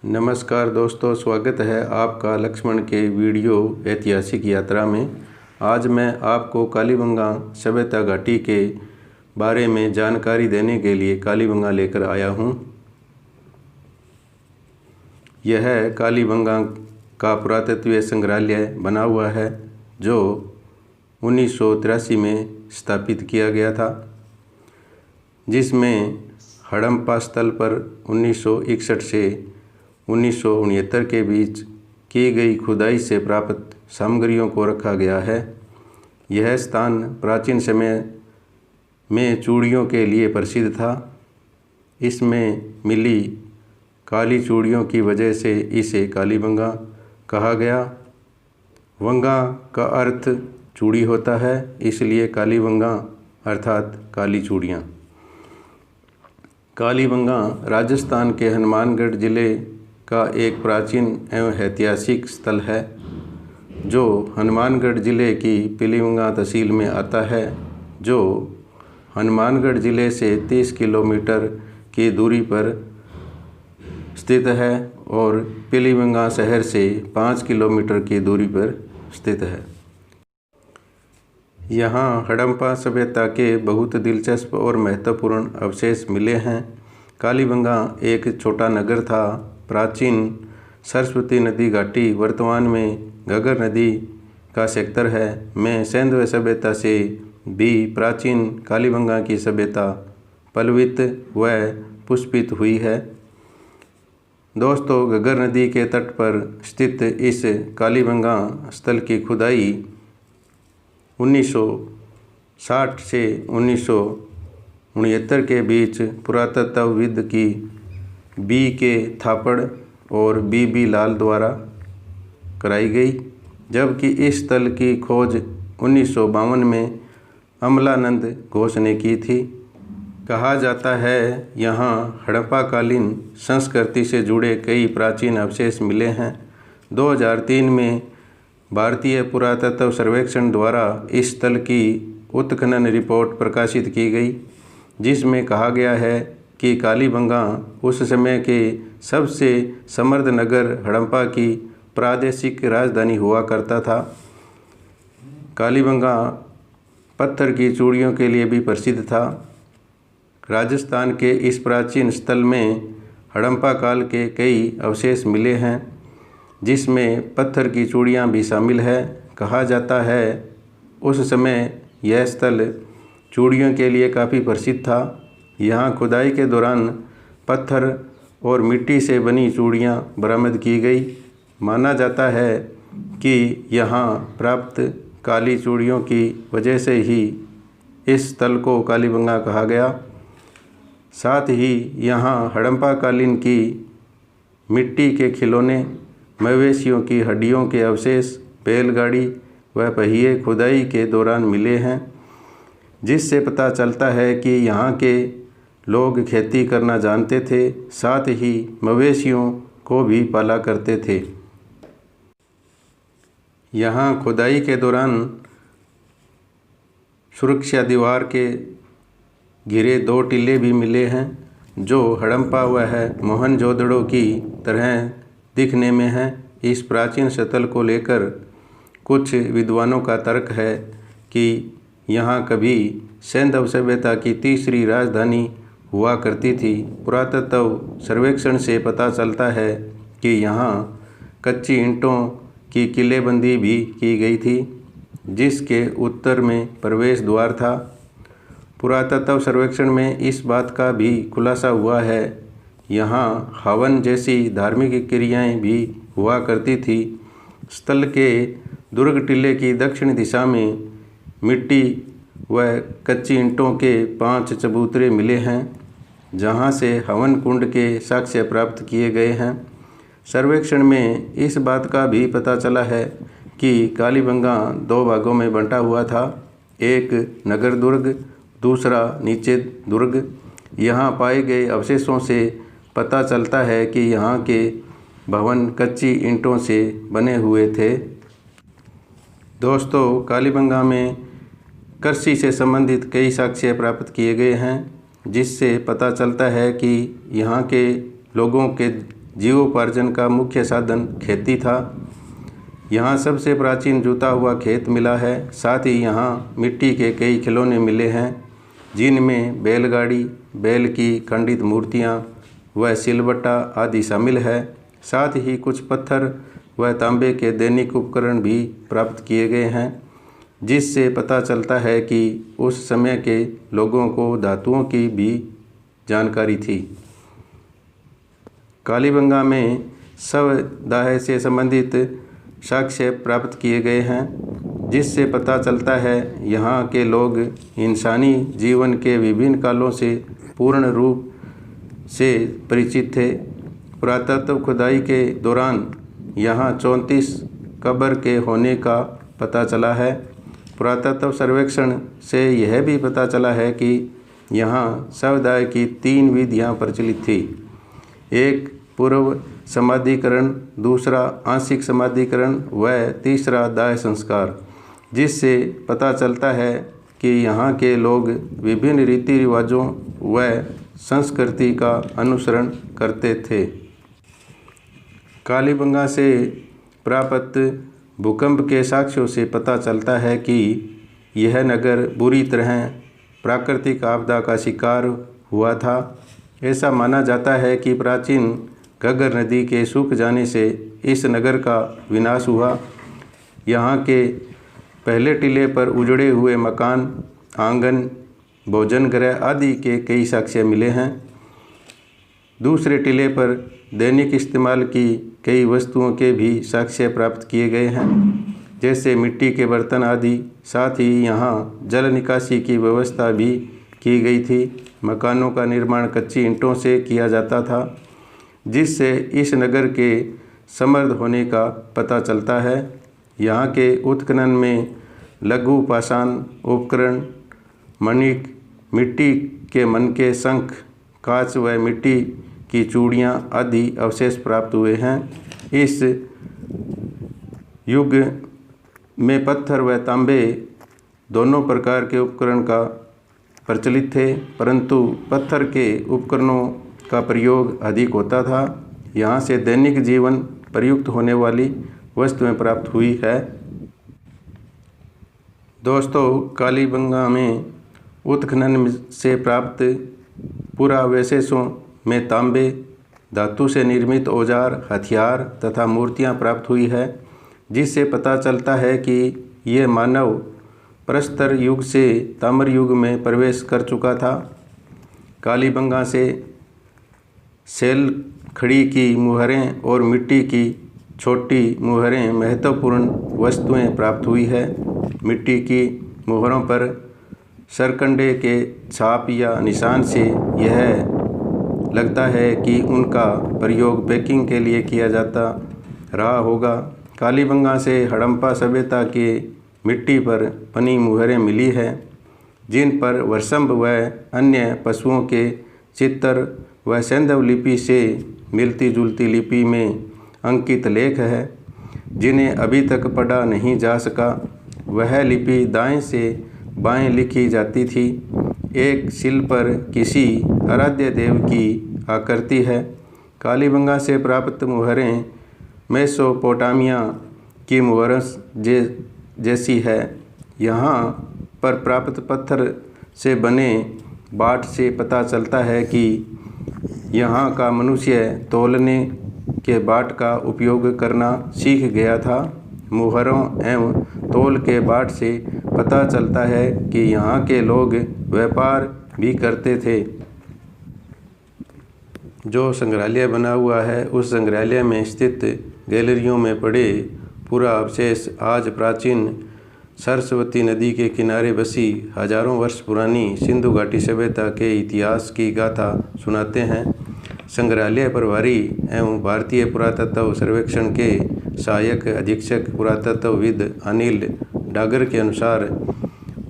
नमस्कार दोस्तों, स्वागत है आपका लक्ष्मण के वीडियो ऐतिहासिक यात्रा में। आज मैं आपको कालीबंगा सभ्यता घाटी के बारे में जानकारी देने के लिए कालीबंगा लेकर आया हूँ। यह कालीबंगा का पुरातत्वीय संग्रहालय बना हुआ है जो 1983 में स्थापित किया गया था, जिसमें हड़प्पा स्थल पर 1961 से 1969 के बीच की गई खुदाई से प्राप्त सामग्रियों को रखा गया है। यह स्थान प्राचीन समय में चूड़ियों के लिए प्रसिद्ध था। इसमें मिली काली चूड़ियों की वजह से इसे कालीबंगा कहा गया। बंगा का अर्थ चूड़ी होता है, इसलिए कालीबंगा अर्थात काली चूड़ियाँ। कालीबंगा राजस्थान के हनुमानगढ़ जिले का एक प्राचीन एवं ऐतिहासिक स्थल है जो हनुमानगढ़ जिले की पीलीबंगा तहसील में आता है, जो हनुमानगढ़ जिले से 30 किलोमीटर की दूरी पर स्थित है और पीलीबंगा शहर से 5 किलोमीटर की दूरी पर स्थित है। यहाँ हड़प्पा सभ्यता के बहुत दिलचस्प और महत्वपूर्ण अवशेष मिले हैं। कालीबंगा एक छोटा नगर था। प्राचीन सरस्वती नदी घाटी वर्तमान में घग्गर नदी का सेक्टर है में सिंधु सभ्यता से भी प्राचीन कालीबंगा की सभ्यता पल्लवित व पुष्पित हुई है। दोस्तों, घग्गर नदी के तट पर स्थित इस कालीबंगा स्थल की खुदाई 1960 से 1969 के बीच पुरातत्वविद की B.K. थापड़ और B.B. लाल द्वारा कराई गई, जबकि इस स्थल की खोज 1952 में अमलानंद घोष ने की थी। कहा जाता है यहाँ हड़प्पाकालीन संस्कृति से जुड़े कई प्राचीन अवशेष मिले हैं। 2003 में भारतीय पुरातत्व सर्वेक्षण द्वारा इस स्थल की उत्खनन रिपोर्ट प्रकाशित की गई, जिसमें कहा गया है कि कालीबंगा उस समय के सबसे समृद्ध नगर हड़प्पा की प्रादेशिक राजधानी हुआ करता था। कालीबंगा पत्थर की चूड़ियों के लिए भी प्रसिद्ध था। राजस्थान के इस प्राचीन स्थल में हड़प्पा काल के कई अवशेष मिले हैं, जिसमें पत्थर की चूड़ियाँ भी शामिल है। कहा जाता है उस समय यह स्थल चूड़ियों के लिए काफ़ी प्रसिद्ध था। यहाँ खुदाई के दौरान पत्थर और मिट्टी से बनी चूड़ियाँ बरामद की गई। माना जाता है कि यहाँ प्राप्त काली चूड़ियों की वजह से ही इस स्थल को कालीबंगा कहा गया। साथ ही यहाँ हड़प्पा कालीन की मिट्टी के खिलौने, मवेशियों की हड्डियों के अवशेष, बैलगाड़ी व पहिए खुदाई के दौरान मिले हैं, जिससे पता चलता है कि यहाँ के लोग खेती करना जानते थे, साथ ही मवेशियों को भी पाला करते थे। यहाँ खुदाई के दौरान सुरक्षा दीवार के घिरे 2 टीले भी मिले हैं, जो हड़प्पा व मोहनजोदड़ो की तरह दिखने में हैं। इस प्राचीन स्थल को लेकर कुछ विद्वानों का तर्क है कि यहाँ कभी सिंधु सभ्यता की तीसरी राजधानी हुआ करती थी। पुरातत्व सर्वेक्षण से पता चलता है कि यहाँ कच्ची ईंटों की किलेबंदी भी की गई थी, जिसके उत्तर में प्रवेश द्वार था। पुरातत्व सर्वेक्षण में इस बात का भी खुलासा हुआ है यहाँ हवन जैसी धार्मिक क्रियाएं भी हुआ करती थी। स्थल के दुर्ग टीले की दक्षिण दिशा में मिट्टी व कच्ची ईंटों के 5 चबूतरे मिले हैं, जहां से हवन कुंड के साक्ष्य प्राप्त किए गए हैं। सर्वेक्षण में इस बात का भी पता चला है कि कालीबंगा 2 भागों में बंटा हुआ था, एक नगर दुर्ग, दूसरा नीचे दुर्ग। यहाँ पाए गए अवशेषों से पता चलता है कि यहाँ के भवन कच्ची ईंटों से बने हुए थे। दोस्तों, कालीबंगा में कृषि से संबंधित कई साक्ष्य प्राप्त किए गए हैं, जिससे पता चलता है कि यहाँ के लोगों के जीवोपार्जन का मुख्य साधन खेती था। यहाँ सबसे प्राचीन जुता हुआ खेत मिला है। साथ ही यहाँ मिट्टी के कई खिलौने मिले हैं, जिनमें बैलगाड़ी, बैल की खंडित मूर्तियाँ व सिलबट्टा आदि शामिल है। साथ ही कुछ पत्थर व तांबे के दैनिक उपकरण भी प्राप्त किए गए हैं, जिससे पता चलता है कि उस समय के लोगों को धातुओं की भी जानकारी थी। कालीबंगा में शवदाह से संबंधित साक्ष्य प्राप्त किए गए हैं, जिससे पता चलता है यहाँ के लोग इंसानी जीवन के विभिन्न कालों से पूर्ण रूप से परिचित थे। पुरातत्व खुदाई के दौरान यहाँ 34 कब्र के होने का पता चला है। पुरातत्व सर्वेक्षण से यह भी पता चला है कि यहाँ शवदाह की 3 विधियाँ प्रचलित थी। एक पूर्व समाधिकरण, दूसरा आंशिक समाधिकरण व तीसरा दाह संस्कार, जिससे पता चलता है कि यहाँ के लोग विभिन्न रीति रिवाजों व संस्कृति का अनुसरण करते थे। कालीबंगा से प्राप्त भूकंप के साक्ष्यों से पता चलता है कि यह नगर बुरी तरह प्राकृतिक आपदा का शिकार हुआ था। ऐसा माना जाता है कि प्राचीन घग्गर नदी के सूख जाने से इस नगर का विनाश हुआ। यहाँ के पहले टीले पर उजड़े हुए मकान, आंगन, भोजन गृह आदि के कई साक्ष्य मिले हैं। दूसरे टीले पर दैनिक इस्तेमाल की कई वस्तुओं के भी साक्ष्य प्राप्त किए गए हैं, जैसे मिट्टी के बर्तन आदि। साथ ही यहाँ जल निकासी की व्यवस्था भी की गई थी। मकानों का निर्माण कच्ची ईंटों से किया जाता था, जिससे इस नगर के समृद्ध होने का पता चलता है। यहाँ के उत्खनन में लघु पाषाण उपकरण, मणिक, मिट्टी के मनके, शंख, कांच व मिट्टी की चूड़ियाँ आदि अवशेष प्राप्त हुए हैं। इस युग में पत्थर व तांबे दोनों प्रकार के उपकरण का प्रचलित थे, परंतु पत्थर के उपकरणों का प्रयोग अधिक होता था। यहाँ से दैनिक जीवन प्रयुक्त होने वाली वस्तुएं प्राप्त हुई है। दोस्तों, कालीबंगा में उत्खनन से प्राप्त पुरावशेषों में तांबे, धातु से निर्मित औजार, हथियार तथा मूर्तियाँ प्राप्त हुई है, जिससे पता चलता है कि ये मानव प्रस्तर युग से ताम्र युग में प्रवेश कर चुका था। कालीबंगा से सेल खड़ी की मुहरें और मिट्टी की छोटी मुहरें महत्वपूर्ण वस्तुएं प्राप्त हुई है। मिट्टी की मुहरों पर सरकंडे के छाप या निशान से यह लगता है कि उनका प्रयोग पैकिंग के लिए किया जाता रहा होगा। कालीबंगा से हड़प्पा सभ्यता के मिट्टी पर बनी मुहरें मिली है, जिन पर वृषभ व अन्य पशुओं के चित्र व सैंधव लिपि से मिलती जुलती लिपि में अंकित लेख है, जिन्हें अभी तक पढ़ा नहीं जा सका। वह लिपि दाएं से बाएं लिखी जाती थी। एक शिल पर किसी आराध्य देव की आकृति है। कालीबंगा से प्राप्त मुहरें मेसोपोटामिया की मुहरों जैसी है। यहाँ पर प्राप्त पत्थर से बने बाट से पता चलता है कि यहाँ का मनुष्य तौलने के बाट का उपयोग करना सीख गया था। मुहरों एवं तौल के बाट से पता चलता है कि यहाँ के लोग व्यापार भी करते थे। जो संग्रहालय बना हुआ है, उस संग्रहालय में स्थित गैलरियों में पड़े पूरा अवशेष आज प्राचीन सरस्वती नदी के किनारे बसी हजारों वर्ष पुरानी सिंधु घाटी सभ्यता के इतिहास की गाथा सुनाते हैं। संग्रहालय प्रभारी एवं भारतीय पुरातत्व सर्वेक्षण के सहायक अधीक्षक पुरातत्वविद अनिल डागर के अनुसार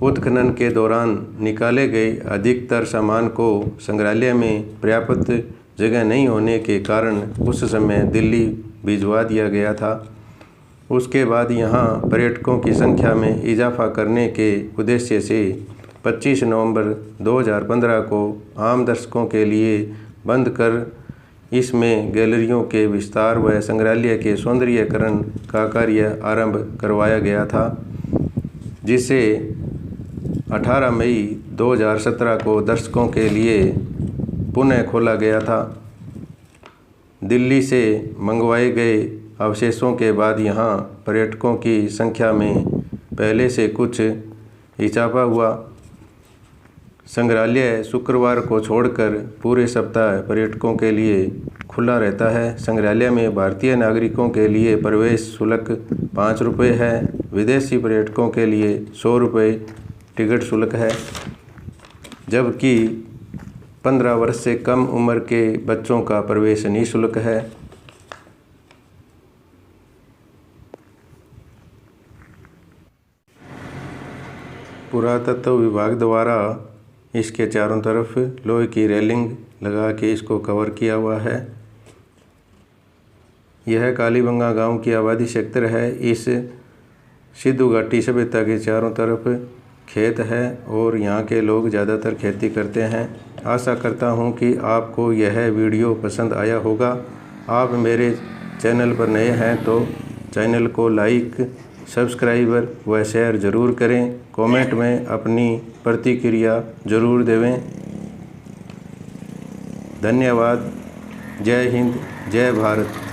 उत्खनन के दौरान निकाले गए अधिकतर सामान को संग्रहालय में पर्याप्त जगह नहीं होने के कारण उस समय दिल्ली भिजवा दिया गया था। उसके बाद यहाँ पर्यटकों की संख्या में इजाफा करने के उद्देश्य से 25 नवंबर 2015 को आम दर्शकों के लिए बंद कर इसमें गैलरियों के विस्तार व संग्रहालय के सौंदर्यीकरण का कार्य आरंभ करवाया गया था, जिसे 18 मई 2017 को दर्शकों के लिए पुनः खोला गया था। दिल्ली से मंगवाए गए अवशेषों के बाद यहाँ पर्यटकों की संख्या में पहले से कुछ इजाफा हुआ। संग्रहालय शुक्रवार को छोड़कर पूरे सप्ताह पर्यटकों के लिए खुला रहता है। संग्रहालय में भारतीय नागरिकों के लिए प्रवेश शुल्क 5 रुपये है। विदेशी पर्यटकों के लिए 100 रुपये टिकट शुल्क है, जबकि 15 वर्ष से कम उम्र के बच्चों का प्रवेश निःशुल्क है। पुरातत्व विभाग द्वारा इसके चारों तरफ लोहे की रेलिंग लगा के इसको कवर किया हुआ है। यह कालीबंगा गांव की आबादी क्षेत्र है। इस सिंधु घाटी सभ्यता के चारों तरफ खेत है और यहाँ के लोग ज़्यादातर खेती करते हैं। आशा करता हूँ कि आपको यह वीडियो पसंद आया होगा। आप मेरे चैनल पर नए हैं तो चैनल को लाइक, सब्सक्राइबर व शेयर ज़रूर करें। कमेंट में अपनी प्रतिक्रिया ज़रूर देवें। धन्यवाद। जय हिंद, जय भारत।